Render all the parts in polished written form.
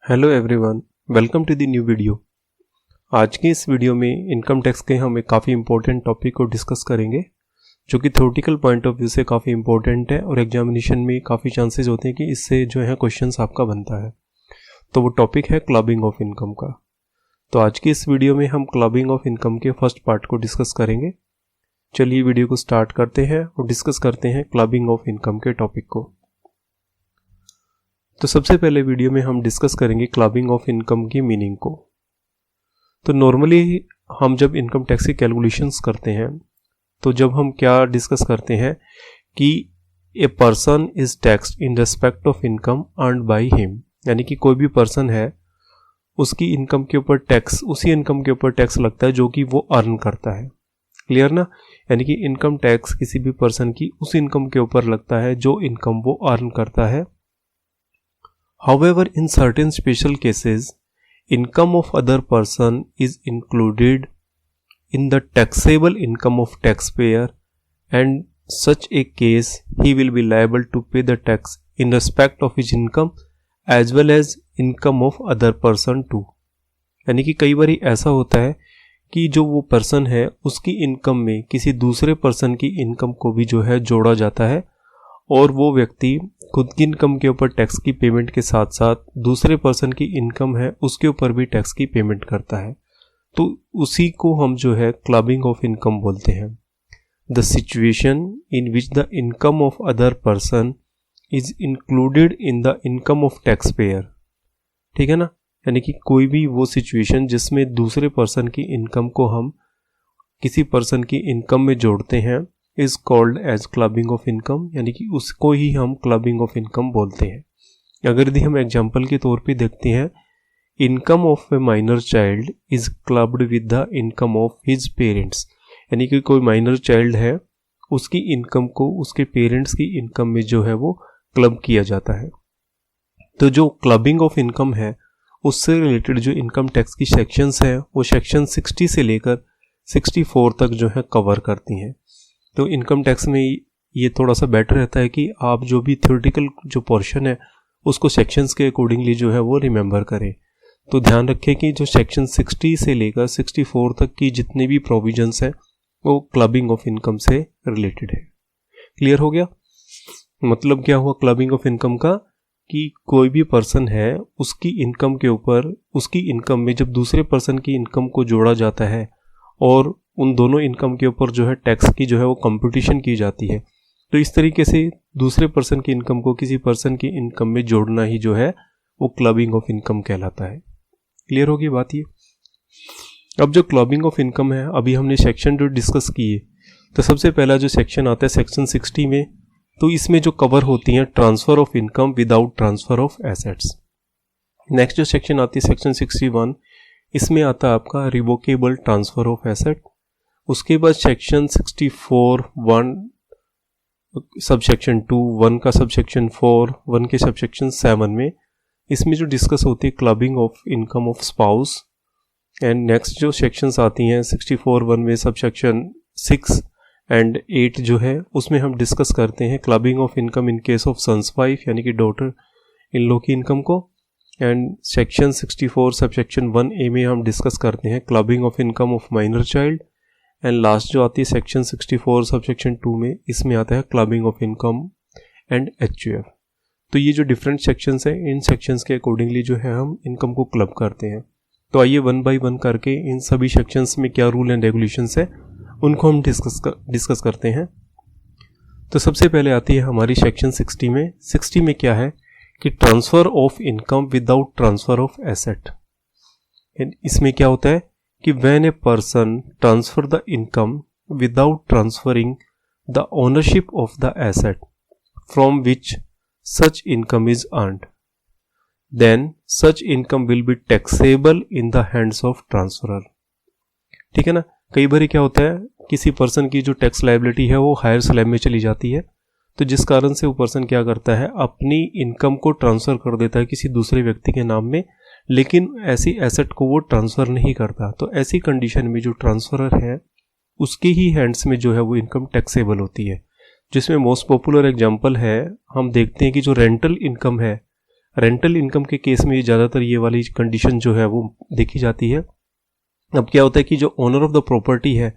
Hello everyone, welcome to the new video. आज के इस वीडियो में इनकम टैक्स के हम एक काफ़ी इंपॉर्टेंट टॉपिक को डिस्कस करेंगे जो कि थ्योरेटिकल पॉइंट ऑफ व्यू से काफ़ी इंपॉर्टेंट है और एग्जामिनेशन में काफ़ी चांसेस होते हैं कि इससे जो है क्वेश्चंस आपका बनता है। तो वो टॉपिक है क्लबिंग ऑफ इनकम का। तो आज की इस वीडियो में हम क्लबिंग ऑफ इनकम के फर्स्ट पार्ट को डिस्कस करेंगे। चलिए वीडियो को स्टार्ट करते हैं और डिस्कस करते हैं क्लबिंग ऑफ इनकम के टॉपिक को। तो सबसे पहले वीडियो में हम डिस्कस करेंगे क्लबिंग ऑफ इनकम की मीनिंग को। तो नॉर्मली हम जब इनकम टैक्स की कैलकुलेशंस करते हैं तो जब हम क्या डिस्कस करते हैं कि a person is taxed in respect of income earned by him, यानी कि कोई भी पर्सन है उसकी इनकम के ऊपर टैक्स, उसी इनकम के ऊपर टैक्स लगता है जो कि वो अर्न करता है। क्लियर ना? यानी कि इनकम टैक्स किसी भी पर्सन की उस इनकम के ऊपर लगता है जो इनकम वो अर्न करता है। However, in certain special cases, income of other person is included in the taxable income of taxpayer, and such a case he will be liable to pay the tax in respect of his income as well as income of other person too। यानी कि कई बार ऐसा होता है कि जो वो person है उसकी इनकम में किसी दूसरे पर्सन की इनकम को भी जो है जोड़ा जाता है और वो व्यक्ति खुद की इनकम के ऊपर टैक्स की पेमेंट के साथ साथ दूसरे पर्सन की इनकम है उसके ऊपर भी टैक्स की पेमेंट करता है। तो उसी को हम जो है क्लबिंग ऑफ इनकम बोलते हैं। The situation in which the income of other person is included in the income of tax payer. ठीक है ना? यानी कि कोई भी वो सिचुएशन जिसमें दूसरे पर्सन की इनकम को हम किसी पर्सन की इनकम में जोड़ते हैं is called as clubbing of income, यानी कि उसको ही हम क्लबिंग ऑफ इनकम बोलते हैं। अगर यदि हम एग्जांपल के तौर पे देखते हैं, income of A minor child is clubbed with the income of his parents, यानी कि कोई माइनर चाइल्ड है उसकी इनकम को उसके पेरेंट्स की इनकम में जो है वो क्लब किया जाता है। तो जो क्लबिंग ऑफ इनकम है उससे रिलेटेड जो इनकम टैक्स की सेक्शंस है वो सेक्शन 60 से लेकर 64 तक जो है कवर करती हैं। तो इनकम टैक्स में ये थोड़ा सा बेटर रहता है कि आप जो भी थ्योरेटिकल जो पोर्शन है उसको सेक्शंस के अकॉर्डिंगली जो है वो रिमेंबर करें। तो ध्यान रखें कि जो सेक्शन 60 से लेकर 64 तक की जितनी भी प्रोविजंस हैं वो क्लबिंग ऑफ इनकम से रिलेटेड है। क्लियर हो गया? मतलब क्या हुआ क्लबिंग ऑफ इनकम का कि कोई भी पर्सन है उसकी इनकम के ऊपर उसकी इनकम में जब दूसरे पर्सन की इनकम को जोड़ा जाता है और उन दोनों इनकम के ऊपर जो है टैक्स की जो है वो कंपटीशन की जाती है, तो इस तरीके से दूसरे पर्सन की इनकम को किसी पर्सन की इनकम में जोड़ना ही जो है वो क्लबिंग ऑफ इनकम कहलाता है। क्लियर होगी बात ये? अब जो क्लबिंग ऑफ इनकम है अभी हमने सेक्शन जो डिस्कस किए, तो सबसे पहला जो सेक्शन आता है सेक्शन 60 में, तो इसमें जो कवर होती हैं transfer of income without transfer of assets. Next जो सेक्शन आती है सेक्शन 61, इसमें आता है आपका रिवोकेबल ट्रांसफर ऑफ एसेट। उसके बाद सेक्शन 64 1 सब सेक्शन 2 1 का सब सेक्शन 4 1 के सब सेक्शन 7 में इसमें जो डिस्कस होती है clubbing of income of spouse. And next जो सेक्शंस आती हैं 64 1 में सब सेक्शन 6 एंड 8 जो है उसमें हम डिस्कस करते हैं clubbing of income in case of sons wife, यानी कि डॉटर इन लॉ की इनकम को। And section 64 sub section 1A में हम डिस्कस करते हैं clubbing of income of minor child. And last जो आती है सेक्शन 64 सब सेक्शन 2 में, इसमें आता है clubbing of income and HUF। तो ये जो डिफरेंट सेक्शंस हैं इन सेक्शंस के अकॉर्डिंगली जो है हम इनकम को क्लब करते हैं। तो आइए 1 बाय 1 करके इन सभी सेक्शंस में क्या रूल एंड रेगुलेशंस है उनको हम डिस्कस करते हैं। तो सबसे पहले आती है हमारी सेक्शन 60 में। 60 में क्या है कि transfer of income without transfer of asset. इसमें क्या होता है कि when a person transfer the income without transferring the ownership of the asset from which such income is earned, then such income will be taxable in the hands of transferor. ठीक है ना? कई बार क्या होता है किसी पर्सन की जो टैक्स लायबिलिटी है वो हायर स्लैब में चली जाती है, तो जिस कारण से वो पर्सन क्या करता है अपनी इनकम को ट्रांसफ़र कर देता है किसी दूसरे व्यक्ति के नाम में, लेकिन ऐसी एसेट को वो ट्रांसफ़र नहीं करता। तो ऐसी कंडीशन में जो ट्रांसफरर है उसके ही हैंड्स में जो है वो इनकम टैक्सेबल होती है। जिसमें मोस्ट पॉपुलर एग्जांपल है, हम देखते हैं कि जो रेंटल इनकम है रेंटल इनकम के केस में ज़्यादातर ये वाली कंडीशन जो है वो देखी जाती है। अब क्या होता है कि जो ओनर ऑफ द प्रॉपर्टी है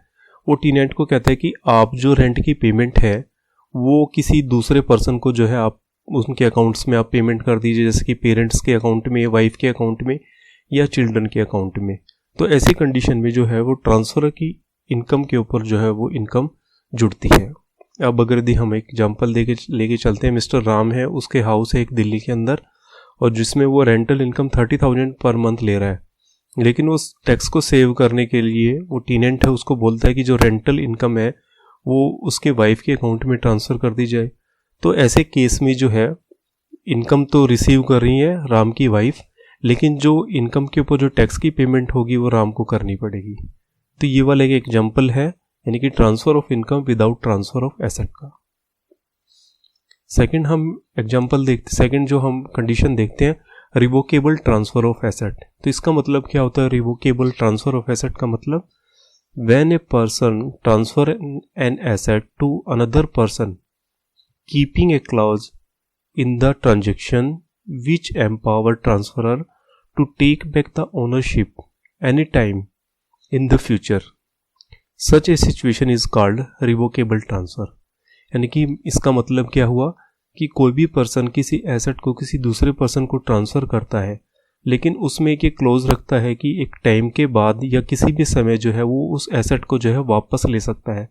वो टीनेंट को कहता है कि आप जो रेंट की पेमेंट है वो किसी दूसरे पर्सन को जो है आप उनके अकाउंट्स में आप पेमेंट कर दीजिए, जैसे कि पेरेंट्स के अकाउंट में, वाइफ के अकाउंट में या चिल्ड्रन के अकाउंट में। तो ऐसी कंडीशन में जो है वो ट्रांसफ़र की इनकम के ऊपर जो है वो इनकम जुड़ती है। अब अगर यदि हम एक एग्जांपल लेके चलते हैं, मिस्टर राम है, उसके हाउस है एक दिल्ली के अंदर और जिसमें वो रेंटल इनकम 30,000 पर मंथ ले रहा है, लेकिन उस टैक्स को सेव करने के लिए वो टीनेंट है उसको बोलता है कि जो रेंटल इनकम है वो उसके वाइफ के अकाउंट में ट्रांसफ़र कर दी जाए। तो ऐसे केस में जो है इनकम तो रिसीव कर रही है राम की वाइफ, लेकिन जो इनकम के ऊपर जो टैक्स की पेमेंट होगी वो राम को करनी पड़ेगी। तो ये वाला एक एग्जांपल है, यानी कि transfer of income without transfer of एसेट का। सेकंड जो हम कंडीशन देखते हैं, रिवोकेबल ट्रांसफ़र ऑफ एसेट। तो इसका मतलब क्या होता है रिवोकेबल ट्रांसफ़र ऑफ एसेट का मतलब, when a person transfer an asset to another person keeping a clause in the transaction which empower transferor to take back the ownership anytime in the future. Such a situation is called revocable transfer. यानी कि इसका मतलब क्या हुआ कि कोई भी person किसी एसेट को किसी दूसरे पर्सन को ट्रांसफ़र करता है, लेकिन उसमें एक क्लोज रखता है कि एक टाइम के बाद या किसी भी समय जो है वो उस एसेट को जो है वापस ले सकता है।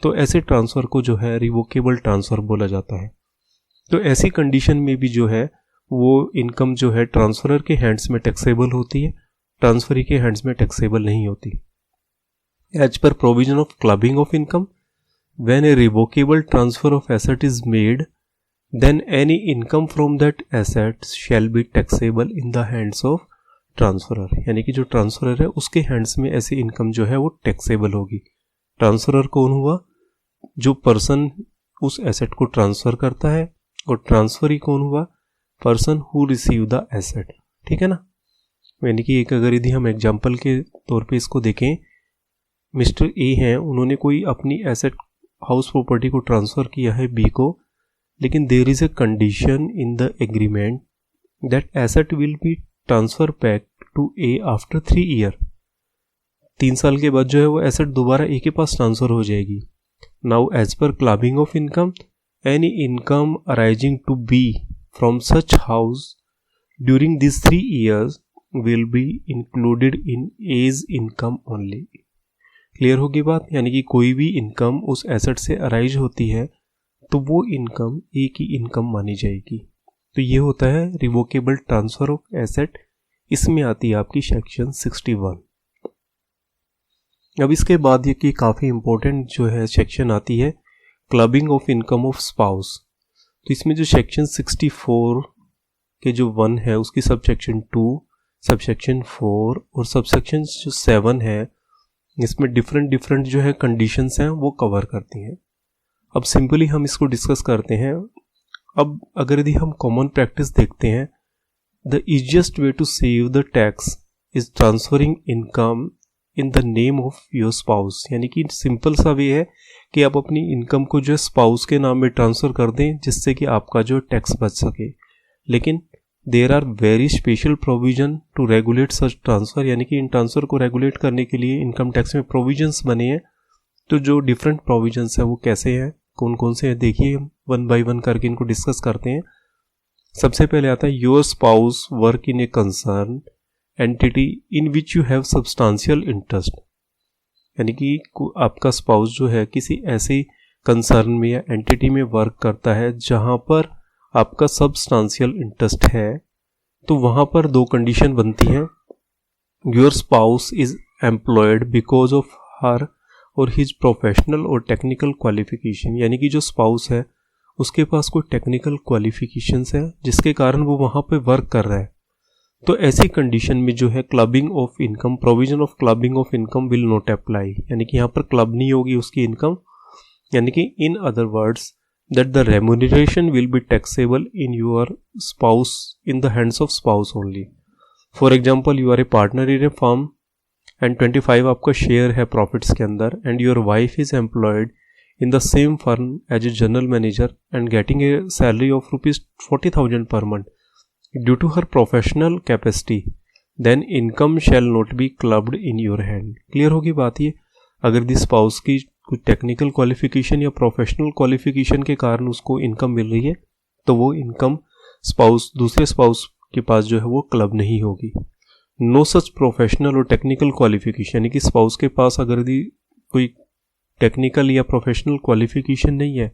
तो ऐसे ट्रांसफ़र को जो है रिवोकेबल ट्रांसफ़र बोला जाता है। तो ऐसी कंडीशन में भी जो है वो इनकम जो है ट्रांसफरर के हैंड्स में टैक्सेबल होती है, ट्रांसफरी के हैंड्स में टैक्सेबल नहीं होती। As per provision of clubbing of income, when a revocable transfer of asset is made then any income from that asset shall be taxable in the hands of transferor. यानी कि जो transferor है उसके hands में ऐसी income जो है वो टैक्सेबल होगी। ट्रांसफरर कौन हुआ? जो पर्सन उस एसेट को ट्रांसफ़र करता है, और ट्रांसफरी कौन हुआ? Person who receive the asset. ठीक है ना। यानी कि एक अगर यदि हम एग्जांपल के तौर पे इसको देखें, मिस्टर ए हैं, उन्होंने कोई अपनी एसेट हाउस प्रॉपर्टी को ट्रांसफ़र किया है बी को, लेकिन there is a condition in the agreement that asset will be transfer back to A after 3 year. 3 साल के बाद जो है वो एसेट दोबारा ए के पास ट्रांसफ़र हो जाएगी। Now as per clubbing of income, any income arising to be from such house during this 3 years will be included in as income only. Clear होगी बात? यानी कि कोई भी इनकम उस एसेट से अराइज होती है तो वो इनकम ए की इनकम मानी जाएगी। तो ये होता है रिवोकेबल ट्रांसफ़र ऑफ एसेट। इसमें आती है आपकी सेक्शन 61। अब इसके बाद ये कि काफ़ी इंपॉर्टेंट जो है सेक्शन आती है clubbing of income of spouse. तो इसमें जो सेक्शन 64 के जो 1 है उसकी सब सेक्शन 2, सब सेक्शन 4 और सब सेक्शन जो 7 है, इसमें डिफरेंट जो है कंडीशंस हैं वो कवर करती हैं। अब सिंपली हम इसको डिस्कस करते हैं। अब अगर यदि हम कॉमन प्रैक्टिस देखते हैं, the easiest way to save the tax is transferring income in the name of your spouse. यानी कि सिंपल सा वे है कि आप अपनी इनकम को जो है स्पाउस के नाम में ट्रांसफ़र कर दें, जिससे कि आपका जो टैक्स बच सके। लेकिन there are very special provision to regulate such transfer. यानी कि इन ट्रांसफ़र को रेगुलेट करने के लिए इनकम टैक्स में प्रोविजंस बने हैं। तो जो डिफरेंट प्रोविजंस हैं वो कैसे हैं, कौन कौन से हैं, देखिए हम 1 by 1 करके इनको डिस्कस करते हैं। सबसे पहले आता है your spouse work in a concern entity in which you have substantial interest. यानी कि आपका स्पाउस जो है किसी ऐसी कंसर्न में या एंटिटी में वर्क करता है जहां पर आपका सब्सटेंशियल इंटरेस्ट है। तो वहां पर 2 कंडीशन बनती हैं। Your spouse is employed because of her और हिज प्रोफेशनल और टेक्निकल क्वालिफिकेशन। यानी कि जो स्पाउस है उसके पास कोई टेक्निकल क्वालिफिकेशंस है जिसके कारण वो वहाँ पे वर्क कर रहा है। तो ऐसी कंडीशन में जो है clubbing of income, provision of clubbing of income will not apply. यानी कि यहाँ पर क्लब नहीं होगी उसकी इनकम। यानी कि in other words that the remuneration will be taxable in your spouse, in the hands of spouse only. For example, you are a partner in a firm and 25 आपका शेयर है profits के अंदर, and your wife is employed in the same firm as a general manager and getting a salary of ₹40,000 per month. Due to her professional capacity then income shall not be clubbed in your hand. Clear होगी बात ये। अगर the spouse की कुछ technical qualification या professional qualification के कारण उसको इनकम मिल रही है तो वो इनकम स्पाउस दूसरे स्पाउस के पास जो है वो क्लब नहीं होगी। नो सच प्रोफेशनल और टेक्निकल क्वालिफिकेशन, यानी कि स्पाउस के पास अगर दी कोई टेक्निकल या प्रोफेशनल क्वालिफिकेशन नहीं है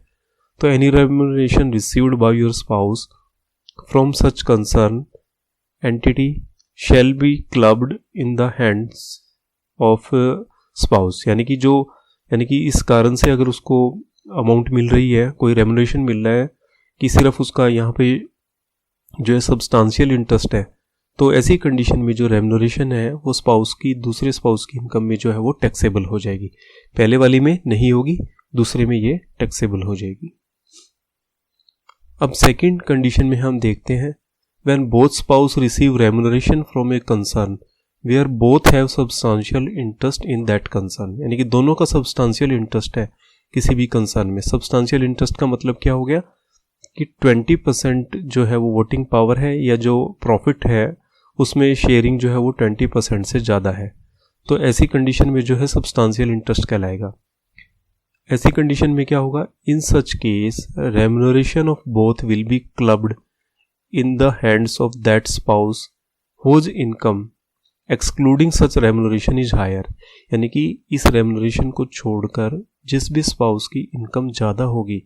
तो any remuneration received by your spouse from such concern entity shall be clubbed in the hands of spouse. यानी कि इस कारण से अगर उसको अमाउंट मिल रही है, कोई रेम्यूनरेशन मिल रहा है कि सिर्फ उसका यहाँ पे जो है सब्सटेंशियल इंटरेस्ट है, तो ऐसी कंडीशन में जो रेम्यूनरेशन है वो स्पाउस की दूसरे स्पाउस की इनकम में जो है वो टैक्सेबल हो जाएगी। पहले वाली में नहीं होगी, दूसरे में ये टैक्सेबल हो जाएगी। अब सेकंड कंडीशन में हम देखते हैं when both spouse receive remuneration from a concern where both have substantial interest in that concern. यानी कि दोनों का सब्सटेंशियल इंटरेस्ट है किसी भी कंसर्न में। सब्सटेंशियल इंटरेस्ट का मतलब क्या हो गया कि 20% जो है वो वोटिंग पावर है या जो प्रॉफिट है उसमें शेयरिंग जो है वो 20% से ज़्यादा है। तो ऐसी कंडीशन में जो है सब्सटेंशियल इंटरेस्ट कहलाएगा। ऐसी कंडीशन में क्या होगा, in such case remuneration of both will be clubbed in the hands of that spouse whose income excluding such remuneration is higher. यानी कि इस रेम्यूनरेशन को छोड़कर जिस भी स्पाउस की इनकम ज़्यादा होगी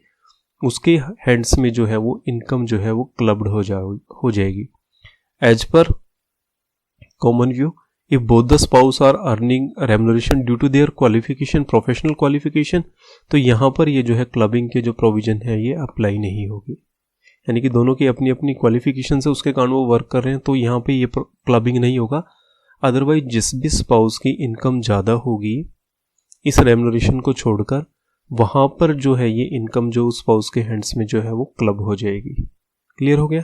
उसके हैंड्स में जो है वो इनकम जो है वो क्लब्ड हो जाएगी। As per common view, if both the spouse are earning remuneration due to their qualification, professional qualification, तो यहाँ पर ये जो है क्लबिंग के जो प्रोविजन है ये अप्लाई नहीं होगी। यानी कि दोनों की अपनी अपनी क्वालिफिकेशन से उसके कारण वो वर्क कर रहे हैं तो यहाँ पे ये क्लबिंग नहीं होगा। अदरवाइज जिस भी स्पाउस की इनकम ज़्यादा होगी इस रेम्यूनरेशन को छोड़कर वहाँ पर जो है ये इनकम जो स्पाउस के हैंड्स में जो है वो क्लब हो जाएगी। क्लियर हो गया।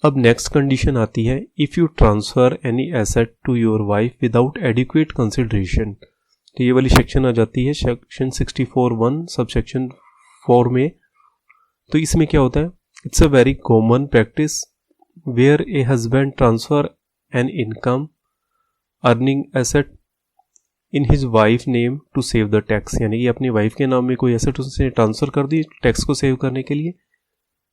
अब नेक्स्ट कंडीशन आती है, if you transfer any asset to your wife without adequate consideration. तो ये वाली सेक्शन आ जाती है सेक्शन 64(1) सब सेक्शन 4 में। तो इसमें क्या होता है, it's a very common practice where a husband transfer an income earning asset in his wife name to save the tax. यानी कि अपनी वाइफ के नाम में कोई एसेट उसने ट्रांसफ़र कर दी टैक्स को सेव करने के लिए।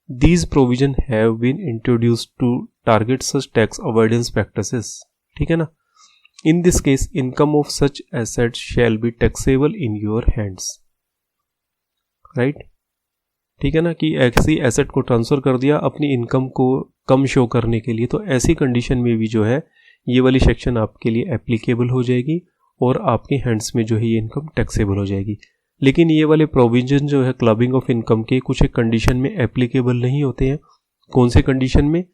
These provision have been introduced to target such tax avoidance practices। ठीक है ना। In this case, income of such assets shall be taxable in your hands। Right? ठीक है ना, कि ऐसी एसेट को ट्रांसफ़र कर दिया अपनी इनकम को कम शो करने के लिए, तो ऐसी कंडीशन में भी जो है ये वाली सेक्शन आपके लिए एप्लीकेबल हो जाएगी और आपके हैंड्स में जो है ये इनकम टैक्सेबल हो जाएगी। लेकिन ये वाले प्रोविजन जो है क्लबिंग ऑफ इनकम के कुछ एक कंडीशन में एप्लीकेबल नहीं होते हैं। कौन से कंडीशन में,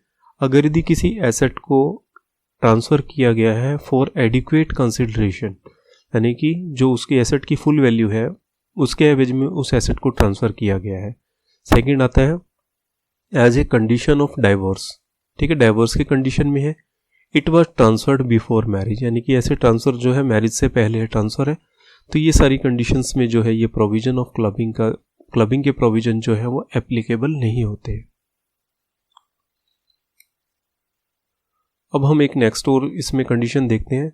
अगर यदि किसी एसेट को ट्रांसफ़र किया गया है फॉर एडिक्वेट कंसिडरेशन, यानी कि जो उसकी एसेट की फुल वैल्यू है उसके एवज में उस एसेट को ट्रांसफ़र किया गया है। सेकंड आता है as a condition of divorce. ठीक है, डाइवोर्स की कंडीशन में है it was transferred before marriage, यानी कि ऐसे ट्रांसफ़र जो है मैरिज से पहले ट्रांसफ़र है। तो ये सारी कंडीशंस में जो है ये प्रोविजन ऑफ क्लबिंग के प्रोविजन जो है वो एप्लीकेबल नहीं होते। अब हम एक नेक्स्ट और इसमें कंडीशन देखते हैं।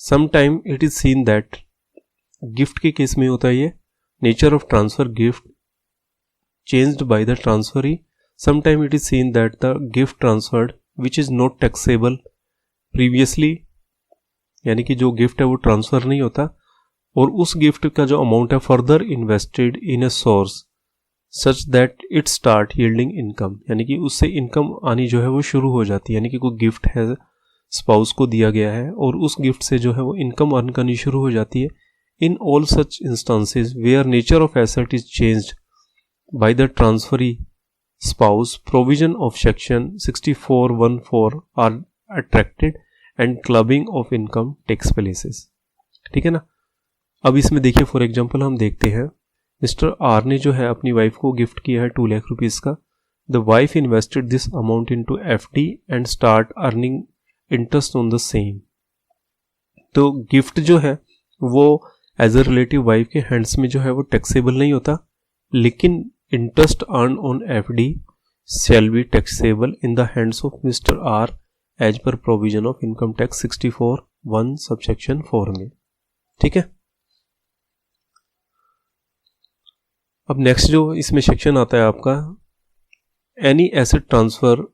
Some time it is seen that, gift के केस में होता है ये, nature of transfer gift changed by the transferee. Some time it is seen that the gift transferred which is not taxable previously, यानी कि जो गिफ्ट है वो ट्रांसफर नहीं होता और उस गिफ्ट का जो अमाउंट है further invested in a source such that it start yielding income, यानी कि उससे इनकम आनी जो है वो शुरू हो जाती है। यानी कि कोई गिफ्ट है स्पाउस को दिया गया है और उस गिफ्ट से जो है वो इनकम अर्न करनी शुरू हो जाती है। In all such instances where nature of asset is changed by the transferee spouse, provision of section 64(1)(4) are attracted and clubbing of income takes places. ठीक है ना। अब इसमें देखिए फॉर एग्जांपल हम देखते हैं मिस्टर आर ने जो है अपनी वाइफ को गिफ्ट किया है 2 लाख रुपीज़ का। The wife invested this amount into FD and start earning interest on the same. तो गिफ्ट जो है वो एज अ रिलेटिव वाइफ के हैंड्स में जो है वो टैक्सेबल नहीं होता, लेकिन interest earn on FD shall be taxable in the hands of Mr. R as per provision of income tax 64(1) subsection 4 में। ठीक है। अब नेक्स्ट जो इसमें सेक्शन आता है आपका, any asset transfer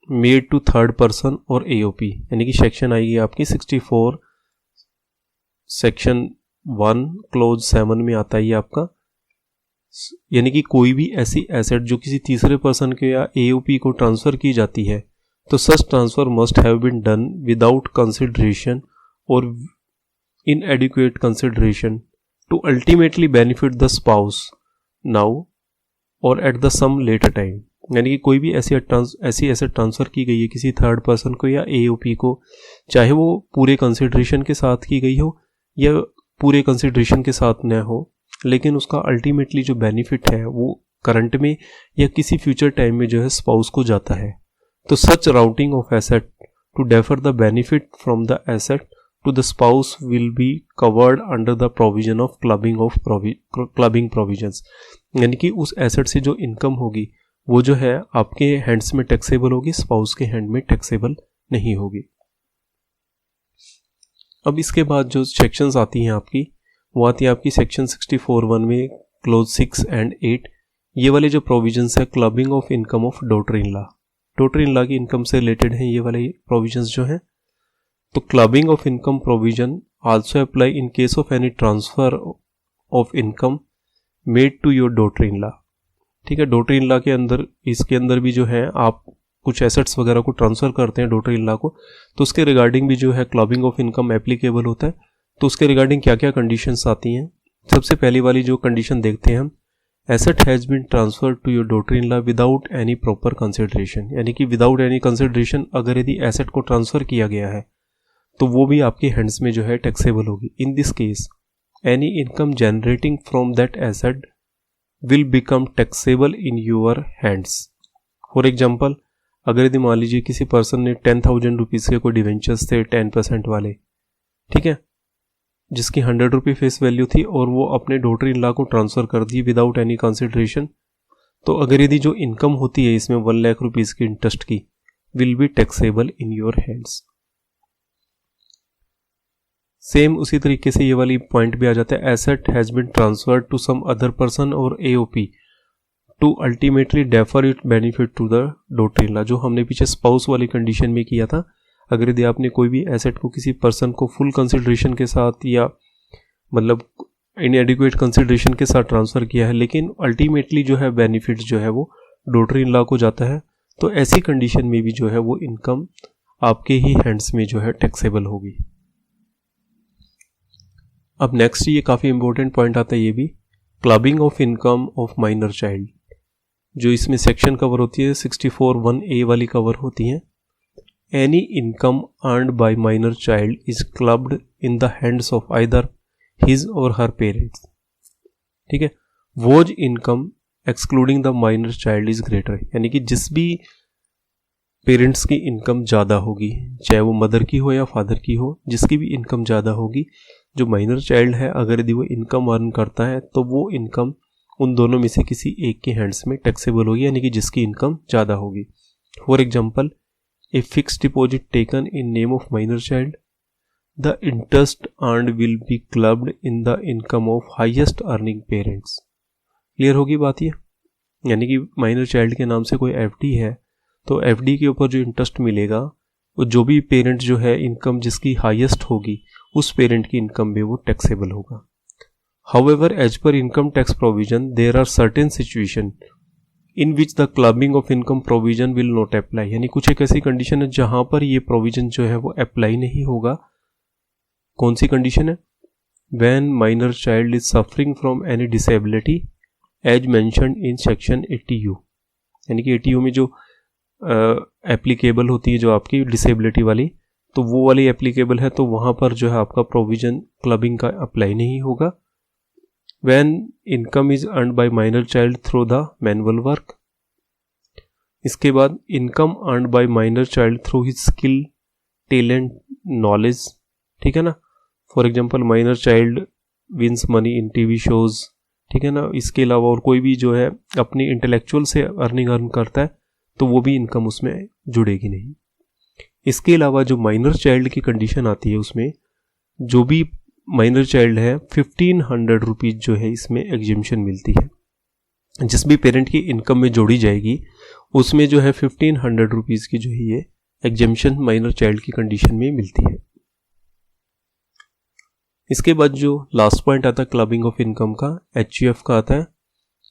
made to third person और एओपी, यानी कि सेक्शन आएगी आपकी 64 सेक्शन 1 क्लोज 7 में आता है ये आपका, यानी कि कोई भी ऐसी एसेट जो किसी तीसरे पर्सन के या एओपी को ट्रांसफर की जाती है, तो such transfer must have been done without consideration और inadequate consideration to ultimately benefit the spouse now और at the some later time. यानी कि कोई भी ऐसी एसेट ट्रांसफर की गई है किसी थर्ड पर्सन को या एओपी को, चाहे वो पूरे कंसिडरेशन के साथ की गई हो या पूरे कंसिडरेशन के साथ न हो, लेकिन उसका अल्टीमेटली जो बेनिफिट है वो करंट में या किसी फ्यूचर टाइम में जो है स्पाउस को जाता है। तो such routing of asset to defer the benefit from the asset to the spouse will be covered under the provision of clubbing provisions। यानी कि उस एसेट से जो इनकम होगी वो जो है आपके हैंड्स में टैक्सेबल होगी, स्पाउस के हैंड में टैक्सेबल नहीं होगी। अब इसके बाद जो सेक्शंस आती हैं आपकी, वो आती है आपकी सेक्शन 64(1) में क्लोज 6 एंड 8। ये वाले जो प्रोविजंस है clubbing of income of daughter in law, daughter in law की इनकम से रिलेटेड हैं ये वाले प्रोविजंस जो हैं। तो clubbing of income provision also apply in case of any transfer of income made to your daughter in law. ठीक है, डॉटर इन लॉ के अंदर, इसके अंदर भी जो है आप कुछ एसेट्स वगैरह को ट्रांसफर करते हैं डॉटर इन लॉ को, तो उसके रिगार्डिंग भी जो है क्लबिंग ऑफ इनकम एप्लीकेबल होता है। तो उसके रिगार्डिंग क्या क्या कंडीशंस आती हैं, सबसे पहली वाली जो कंडीशन देखते हैं हम, asset has been transfer to your daughter in law without any proper consideration. यानी कि विदाउट एनी कंसिडरेशन अगर यदि एसेट को ट्रांसफर किया गया है तो वो भी आपके हैंड्स में जो है टैक्सेबल होगी। In this case any income generating from that asset will become taxable in your hands. For example, अगर यदि मान लीजिए किसी पर्सन ने 10,000 रुपीज़ के कोई डिवेंचर्स थे 10% वाले, ठीक है, जिसकी 100 रुपये फेस वैल्यू थी और वो अपने डॉटर इन लॉ को ट्रांसफ़र कर दी विदाउट एनी कंसिडरेशन, तो अगर यदि जो इनकम होती है इसमें 1 लाख रुपीज़ की इंटरेस्ट की will be taxable in your hands. Same उसी तरीके से ये वाली पॉइंट भी आ जाता है, asset has been transferred to some other person और AOP to ultimately defer it benefit to the daughter in law, जो हमने पीछे स्पाउस वाली कंडीशन में किया था। अगर यदि आपने कोई भी एसेट को किसी पर्सन को फुल कंसिडरेशन के साथ या मतलब इनएडिक्वेट कंसिडरेशन के साथ ट्रांसफ़र किया है, लेकिन अल्टीमेटली जो है बेनिफिट जो है वो डॉटर इन लॉ को जाता है, तो ऐसी कंडीशन में भी जो है वो इनकम आपके ही हैंड्स में जो है टैक्सेबल होगी। अब नेक्स्ट ये काफ़ी इंपॉर्टेंट पॉइंट आता है ये भी, clubbing of income of minor child, जो इसमें सेक्शन कवर होती है 64(1)(a) वाली कवर होती हैं। Any income earned by minor child is clubbed in the hands of either his or her parents. ठीक है, whose income excluding the minor child is greater, यानी कि जिस भी पेरेंट्स की इनकम ज़्यादा होगी, चाहे वो मदर की हो या फादर की हो, जिसकी भी इनकम ज़्यादा होगी, जो माइनर चाइल्ड है अगर यदि वो इनकम अर्न करता है तो वो इनकम उन दोनों में से किसी एक के हैंड्स में टैक्सेबल होगी, यानी कि जिसकी इनकम ज़्यादा होगी। For example, a fix deposit taken in name of minor child, the interest earned will be clubbed in the income of highest earning parents. Clear होगी बात ये, यानी कि माइनर चाइल्ड के नाम से कोई एफडी है तो एफडी के ऊपर जो इंटरेस्ट मिलेगा वो जो भी पेरेंट जो है इनकम जिसकी हाईएस्ट होगी उस पेरेंट की इनकम में वो टैक्सेबल होगा। However, as per income tax provision, there are certain situation in which the clubbing of income provision will not apply। यानी कुछ एक ऐसी कंडीशन है जहां पर ये प्रोविजन जो है वो अप्लाई नहीं होगा। कौन सी कंडीशन है? When minor child is suffering from any disability as mentioned in section 80U, यानी कि 80U में जो एप्लीकेबल होती है जो आपकी डिसेबिलिटी वाली, तो वो वाली एप्लीकेबल है, तो वहाँ पर जो है आपका प्रोविजन क्लबिंग का अप्लाई नहीं होगा। When income is earned by minor child through the manual work, इसके बाद income earned by minor child through his skill, talent, knowledge, ठीक है ना। For example, minor child wins money in TV shows, ठीक है ना। इसके अलावा और कोई भी जो है अपनी इंटेलेक्चुअल से अर्न करता है तो वो भी इनकम उसमें जुड़ेगी नहीं। इसके अलावा जो माइनर चाइल्ड की कंडीशन आती है, उसमें जो भी माइनर चाइल्ड है 1500 रुपीज़ जो है इसमें एग्जेम्पशन मिलती है। जिस भी पेरेंट की इनकम में जोड़ी जाएगी उसमें जो है 1500 रुपीज़ की जो है ये एग्जेम्पशन माइनर चाइल्ड की कंडीशन में मिलती है। इसके बाद जो लास्ट पॉइंट आता है क्लबिंग ऑफ इनकम का, HUF का आता है।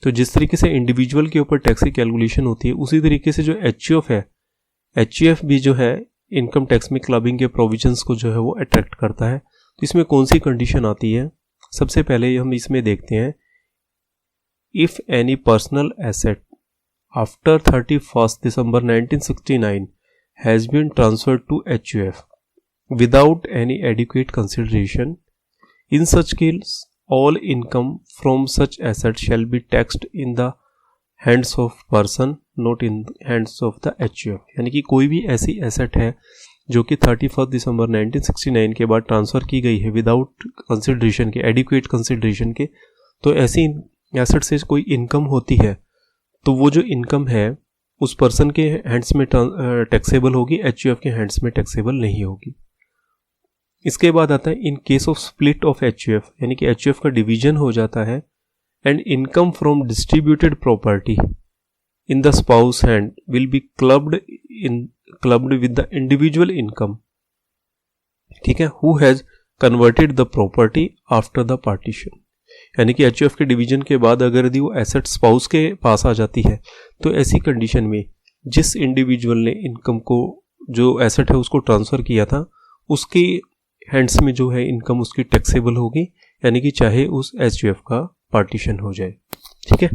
तो जिस तरीके से इंडिविजुअल के ऊपर टैक्स की कैलकुलेशन होती है उसी तरीके से जो HUF है, HUF भी जो है इनकम टैक्स में क्लबिंग के प्रोविजंस को जो है वो अट्रैक्ट करता है। तो इसमें कौन सी कंडीशन आती है, सबसे पहले हम इसमें देखते हैं, if any personal asset after 31 December 1969 has been transferred to HUF without any adequate consideration, in such case all income from such asset shall be taxed in the hands of person not in the hands of the HUF। यानी कि कोई भी ऐसी asset है जो कि 31 दिसंबर 1969 के बाद ट्रांसफ़र की गई है विदाउट कंसिडरेशन के, एडिक्वेट कंसिडरेशन के, तो ऐसी एसेट से कोई इनकम होती है तो वो जो इनकम है उस पर्सन के हैंड्स में टैक्सेबल होगी, HUF के हैंड्स में टैक्सेबल नहीं होगी। इसके बाद आता है इन case of split of HUF, यानी कि HUF का डिवीजन हो जाता है, and income from distributed property in the spouse hand will be clubbed with the individual income, ठीक है, who has converted the property after the partition. यानी कि HUF के डिवीजन के बाद अगर यदि वो एसेट स्पाउस के पास आ जाती है तो ऐसी कंडीशन में जिस इंडिविजुअल ने इनकम को, जो एसेट है उसको ट्रांसफ़र किया था, उसके हैंड्स में जो है इनकम उसकी टैक्सेबल होगी, यानी कि चाहे उस HUF का पार्टीशन हो जाए, ठीक है।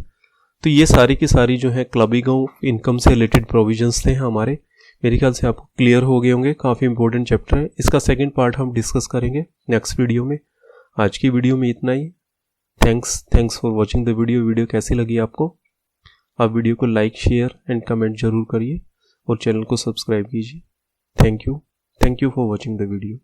तो ये सारी की सारी जो है क्लबिंग ऑफ इनकम से रिलेटेड प्रोविजंस थे हमारे। मेरे ख्याल से आपको क्लियर हो गए होंगे, काफ़ी इंपॉर्टेंट चैप्टर है। इसका सेकंड पार्ट हम डिस्कस करेंगे नेक्स्ट वीडियो में। आज की वीडियो में इतना ही। Thanks for watching the video कैसी लगी आपको? आप वीडियो को लाइक, शेयर एंड कमेंट जरूर करिए और चैनल को सब्सक्राइब कीजिए। Thank you for watching the video.